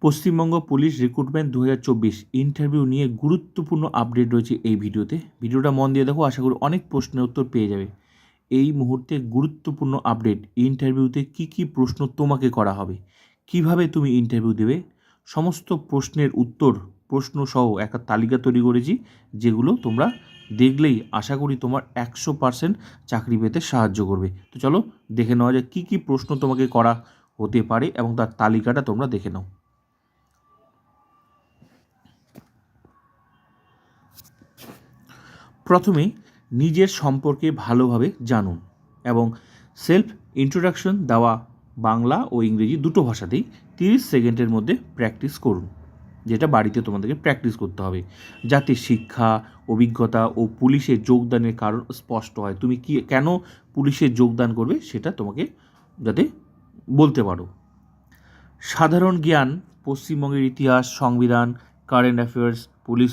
Paschimbanga police recruitment 2024 interview নিয়ে গুরুত্বপূর্ণ update রয়েছে এই ভিডিওতে। ভিডিওটা মন দিয়ে দেখো, আশা করি অনেক প্রশ্নের উত্তর পেয়ে যাবে। এই মুহূর্তে গুরুত্বপূর্ণ আপডেট, ইন্টারভিউতে কি কি প্রশ্ন তোমাকে করা হবে, কিভাবে তুমি ইন্টারভিউ দেবে, সমস্ত প্রশ্নের উত্তর প্রশ্ন সহ একটা তালিকা তৈরি করেছি, যেগুলো তোমরা দেখলেই আশা করি তোমার 100% চাকরি পেতে সাহায্য করবে। তো চলো দেখে নেওয়া যায় কী কী প্রশ্ন তোমাকে করা হতে পারে এবং তার তালিকাটা তোমরা দেখে নাও। প্রথমে নিজের সম্পর্কে ভালোভাবে জানুন এবং সেলফ ইন্ট্রোডাকশন দেওয়া বাংলা ও ইংরেজি দুটো ভাষাতেই 30 সেকেন্ডের মধ্যে প্র্যাকটিস করুন, যেটা বাড়িতে তোমাদেরকে প্র্যাকটিস করতে হবে, যাতে শিক্ষা, অভিজ্ঞতা ও পুলিশে যোগদানের কারণ স্পষ্ট হয়। তুমি কেন পুলিশে যোগদান করবে সেটা তোমাকে যাতে বলতে পারো। সাধারণ জ্ঞান, পশ্চিমবঙ্গের ইতিহাস, সংবিধান, কারেন্ট অ্যাফেয়ার্স, পুলিশ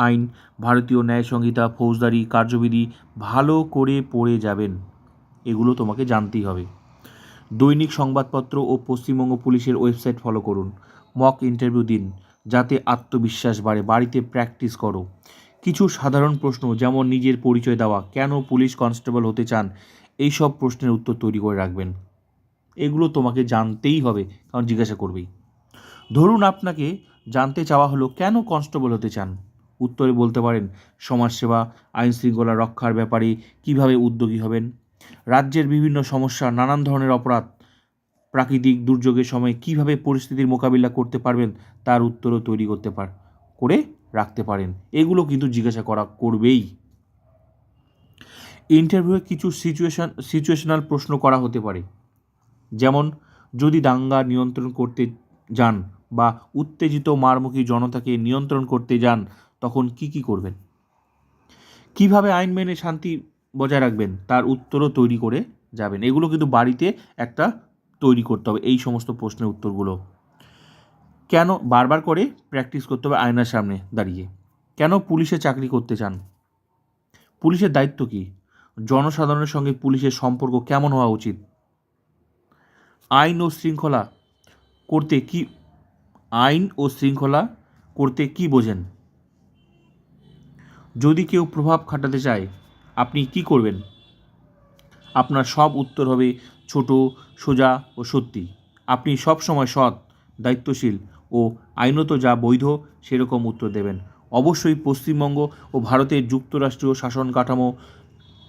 আইন, ভারতীয় ন্যায় সংহিতা, ফৌজদারি কার্যবিধি ভালো করে পড়ে যাবেন, এগুলো তোমাকে জানতেই হবে। দৈনিক সংবাদপত্র ও পশ্চিমবঙ্গ পুলিশের ওয়েবসাইট ফলো করুন। মক ইন্টারভিউ দিন যাতে আত্মবিশ্বাস বাড়ে, বাড়িতে প্র্যাকটিস করো। কিছু সাধারণ প্রশ্ন যেমন নিজের পরিচয় দেওয়া, কেন পুলিশ কনস্টেবল হতে চান, এই সব প্রশ্নের উত্তর তৈরি করে রাখবেন। এগুলো তোমাকে জানতেই হবে, কারণ জিজ্ঞাসা করবেই। ধরুন আপনাকে জানতে চাওয়া হলো কেন কনস্টেবল হতে চান, উত্তরে বলতে পারেন সমাজসেবা, আইন শৃঙ্খলা রক্ষার ব্যাপারে কিভাবে উদ্যোগী হবেন, রাজ্যের বিভিন্ন সমস্যা, নানান ধরনের অপরাধ, প্রাকৃতিক দুর্যোগের সময় কিভাবে পরিস্থিতির মোকাবিলা করতে পারবেন, তার উত্তরও তৈরি করে রাখতে পারেন। এগুলো কিন্তু জিজ্ঞাসা করবেই। ইন্টারভিউয়ে কিছু সিচুয়েশনাল প্রশ্ন করা হতে পারে, যেমন যদি দাঙ্গা নিয়ন্ত্রণ করতে যান বা উত্তেজিত মারমুখী জনতাকে নিয়ন্ত্রণ করতে যান, তখন কি করবেন, কিভাবে আইন মেনে শান্তি বজায় রাখবেন, তার উত্তরও তৈরি করে যাবেন। এগুলো কিন্তু বাড়িতে একটা তৈরি করতে হবে, এই সমস্ত প্রশ্নের উত্তরগুলো। কেন বারবার করে প্র্যাকটিস করতে হবে আয়নার সামনে দাঁড়িয়ে। কেন পুলিশে চাকরি করতে চান, পুলিশের দায়িত্ব কী, জনসাধারণের সঙ্গে পুলিশের সম্পর্ক কেমন হওয়া উচিত, আইন ও শৃঙ্খলা করতে কি বোঝেন, যদি কেউ প্রভাব খাটাতে চায় আপনি কি করবেন। আপনার সব উত্তর হবে ছোট, সোজা ও সত্যি। আপনি সব সময় সৎ, দায়িত্বশীল ও আইনত যা বৈধ সেরকম উত্তর দেবেন। অবশ্যই পশ্চিমবঙ্গ ও ভারতের যুক্তরাষ্ট্রীয় শাসন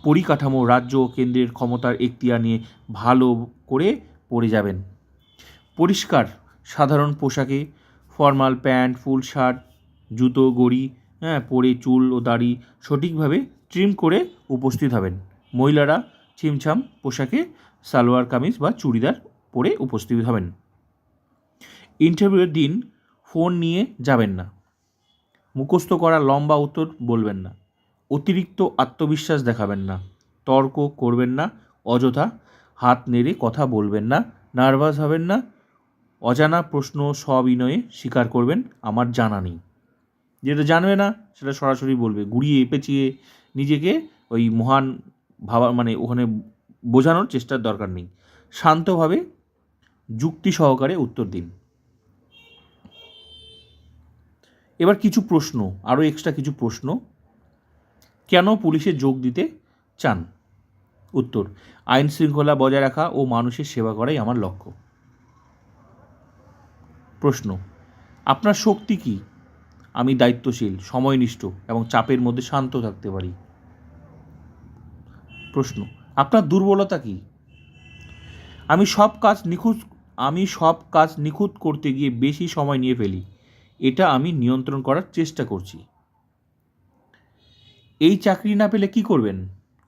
পরিকাঠামো, রাজ্য ও কেন্দ্রের ক্ষমতার এখতিয়ার নিয়ে ভালো করে পড়ে যাবেন। পরিষ্কার সাধারণ পোশাকে, ফর্মাল প্যান্ট, ফুল শার্ট, জুতো, ঘড়ি পরে চুল ও দাড়ি সঠিকভাবে ট্রিম করে উপস্থিত হবেন। মহিলারা ছিমছাম পোশাকে সালোয়ার কামিজ বা চুড়িদার পরে উপস্থিত হবেন। ইন্টারভিউয়ের দিন ফোন নিয়ে যাবেন না, মুখস্থ করা লম্বা উত্তর বলবেন না, অতিরিক্ত আত্মবিশ্বাস দেখাবেন না, তর্ক করবেন না, অযথা হাত নেড়ে কথা বলবেন না, নার্ভাস হবেন না, অজানা প্রশ্ন সবিনয়ে স্বীকার করবেন আমার জানা নেই। যেটা জানবে না সেটা সরাসরি বলবে, ঘুরিয়ে পেঁচিয়ে নিজেকে ওই মহান ওখানে বোঝানোর চেষ্টার দরকার নেই। শান্তভাবে যুক্তি সহকারে উত্তর দিন। এবার কিছু প্রশ্ন, আরও এক্সট্রা কিছু প্রশ্ন। কেন পুলিশে যোগ দিতে চান, উত্তর আইন শৃঙ্খলা বজায় রাখা ও মানুষের সেবা করাই আমার লক্ষ্য। প্রশ্ন, আপনার শক্তি কী, আমি দায়িত্বশীল, সময়নিষ্ঠ এবং চাপের মধ্যে শান্ত থাকতে পারি। প্রশ্ন, আপনার দুর্বলতা কী, আমি সব কাজ নিখুঁত করতে গিয়ে বেশি সময় নিয়ে ফেলি, এটা আমি নিয়ন্ত্রণ করার চেষ্টা করছি। এই চাকরি না পেলে কি করবেন,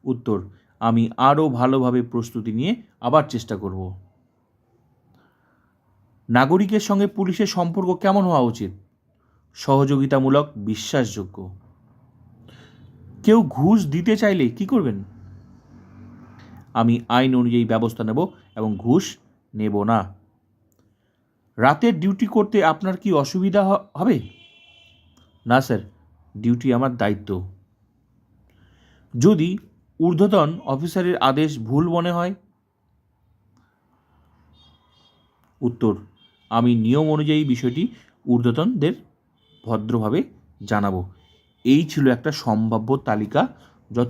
উত্তর আমি আরও ভালোভাবে প্রস্তুতি নিয়ে আবার চেষ্টা করব। নাগরিকের সঙ্গে পুলিশের সম্পর্ক কেমন হওয়া উচিত, সহযোগিতামূলক, বিশ্বাসযোগ্য। কেউ ঘুষ দিতে চাইলে কি করবেন, আমি আইন অনুযায়ী ব্যবস্থা নেব এবং ঘুষ নেব না। রাতের ডিউটি করতে আপনার কি অসুবিধা হবে, না স্যার, ডিউটি আমার দায়িত্ব। যদি ঊর্ধ্বতন অফিসারের আদেশ ভুল মনে হয়, উত্তর আমি নিয়ম অনুযায়ী বিষয়টি ঊর্ধ্বতনদের ভদ্রভাবে জানাবো। এই ছিল একটা সম্ভাব্য তালিকা